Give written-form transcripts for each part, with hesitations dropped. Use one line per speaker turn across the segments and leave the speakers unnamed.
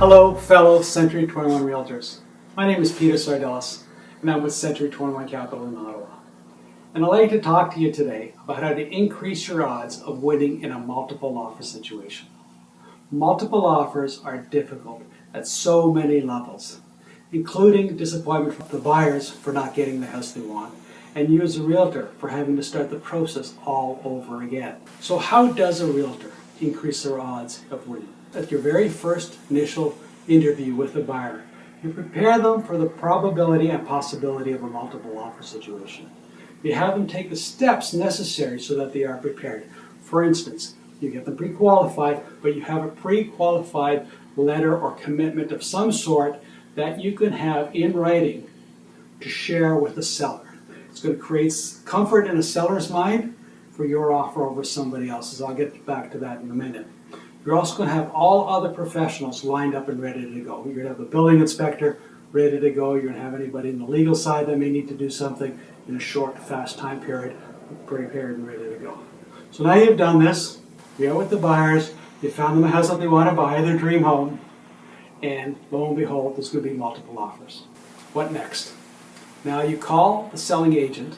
Hello, fellow Century 21 Realtors. My name is Peter Sardelis, and I'm with Century 21 Capital in Ottawa. And I'd like to talk to you today about how to increase your odds of winning in a multiple offer situation. Multiple offers are difficult at so many levels, including disappointment from the buyers for not getting the house they want, and you as a realtor for having to start the process all over again. So how does a realtor increase their odds of winning? At your very first initial interview with the buyer, you prepare them for the probability and possibility of a multiple offer situation. You have them take the steps necessary so that they are prepared. For instance, you get them pre-qualified, but you have a pre-qualified letter or commitment of some sort that you can have in writing to share with the seller. It's going to create comfort in a seller's mind for your offer over somebody else's. I'll get back to that in a minute. You're also going to have all other professionals lined up and ready to go. You're going to have the building inspector ready to go. You're going to have anybody in the legal side that may need to do something in a short, fast time period, prepared and ready to go. So now you've done this. You're with the buyers. You found them a house that they want to buy, their dream home, and lo and behold, there's going to be multiple offers. What next? Now you call the selling agent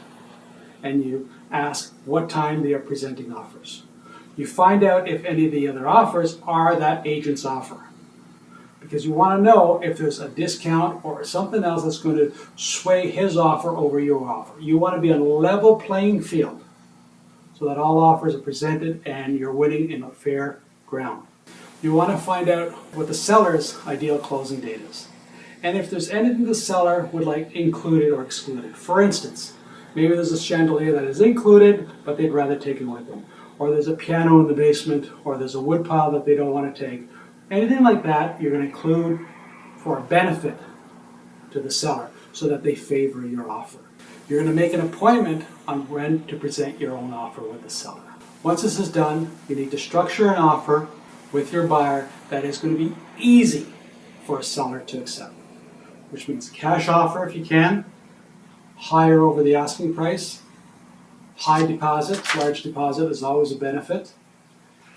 and you ask what time they are presenting offers. You find out if any of the other offers are that agent's offer, because you want to know if there's a discount or something else that's going to sway his offer over your offer. You want to be on a level playing field so that all offers are presented and you're winning in a fair ground. You want to find out what the seller's ideal closing date is, and if there's anything the seller would like included or excluded. For instance, maybe there's a chandelier that is included but they'd rather take it with them, or there's a piano in the basement, or there's a wood pile that they don't want to take. Anything like that you're going to include for a benefit to the seller so that they favor your offer. You're going to make an appointment on when to present your own offer with the seller. Once this is done, you need to structure an offer with your buyer that is going to be easy for a seller to accept, which means cash offer if you can, higher over the asking price, high deposit, large deposit is always a benefit,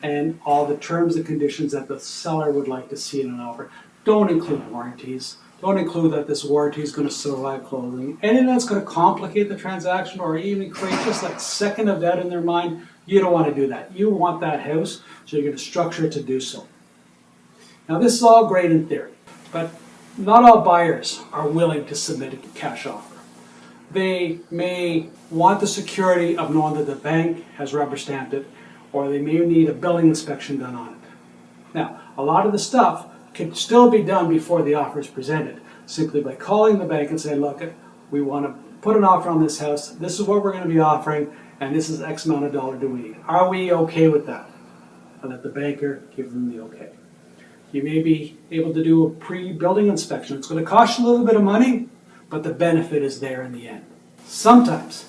and all the terms and conditions that the seller would like to see in an offer. Don't include warranties. Don't include that this warranty is going to survive closing. Anything that's going to complicate the transaction or even create just that second of doubt in their mind, you don't want to do that. You want that house, so you're going to structure it to do so. Now this is all great in theory, but not all buyers are willing to submit a cash offer. They may want the security of knowing that the bank has rubber stamped it, or they may need a building inspection done on it. Now, a lot of the stuff can still be done before the offer is presented, simply by calling the bank and saying, look, we want to put an offer on this house, this is what we're going to be offering, and this is X amount of dollar do we need. Are we okay with that? And let the banker give them the okay. You may be able to do a pre-building inspection. It's going to cost you a little bit of money, but the benefit is there in the end. Sometimes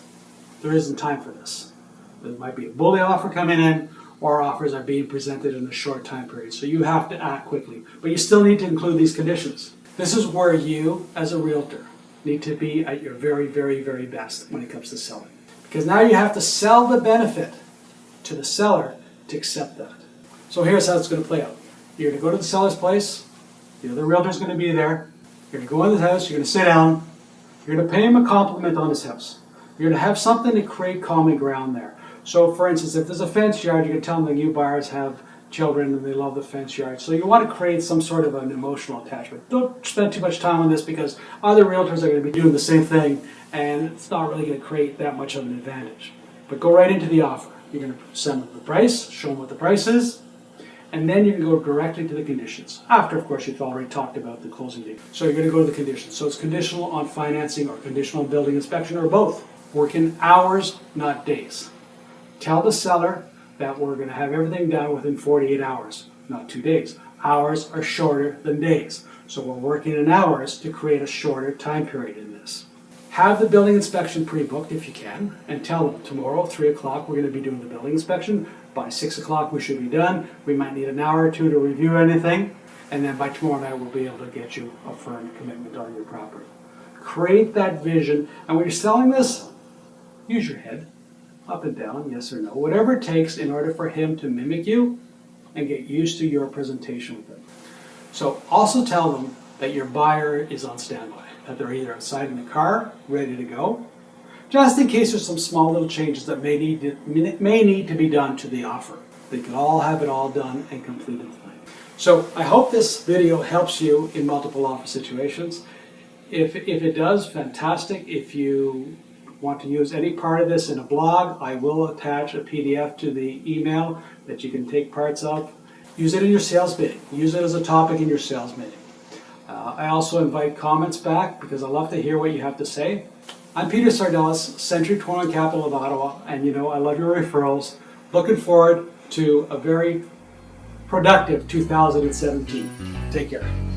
there isn't time for this. There might be a bully offer coming in, or offers are being presented in a short time period. So you have to act quickly. But you still need to include these conditions. This is where you, as a realtor, need to be at your very, very, very best when it comes to selling. Because now you have to sell the benefit to the seller to accept that. So here's how it's going to play out. You're going to go to the seller's place. The other realtor's going to be there. You're going to go in the house. You're going to sit down. You're going to pay him a compliment on his house. You're going to have something to create common ground there. So, for instance, if there's a fence yard, you can tell them that you buyers have children and they love the fence yard. So you want to create some sort of an emotional attachment. Don't spend too much time on this because other realtors are going to be doing the same thing and it's not really going to create that much of an advantage. But go right into the offer. You're going to send them the price, show them what the price is, and then you can go directly to the conditions. After, of course, you've already talked about the closing date. So you're going to go to the conditions. So it's conditional on financing or conditional on building inspection or both. Work in hours, not days. Tell the seller that we're going to have everything done within 48 hours, not 2 days. Hours are shorter than days. So we're working in hours to create a shorter time period in this. Have the building inspection pre-booked if you can, and tell them tomorrow, 3 o'clock, we're going to be doing the building inspection. By 6 o'clock, we should be done. We might need an hour or two to review anything, and then by tomorrow night, we'll be able to get you a firm commitment on your property. Create that vision, and when you're selling this, use your head, up and down, yes or no, whatever it takes in order for him to mimic you and get used to your presentation with him. So also tell them that your buyer is on standby, that they're either outside in the car, ready to go, just in case there's some small little changes that may need to be done to the offer. They can all have it all done and completed tonight. So I hope this video helps you in multiple offer situations. If it does, fantastic. If you want to use any part of this in a blog, I will attach a PDF to the email that you can take parts of. Use it in your sales meeting. Use it as a topic in your sales meeting. I also invite comments back because I love to hear what you have to say. I'm Peter Sardelis, Century 21 Capital of Ottawa, and you know I love your referrals. Looking forward to a very productive 2017. Take care.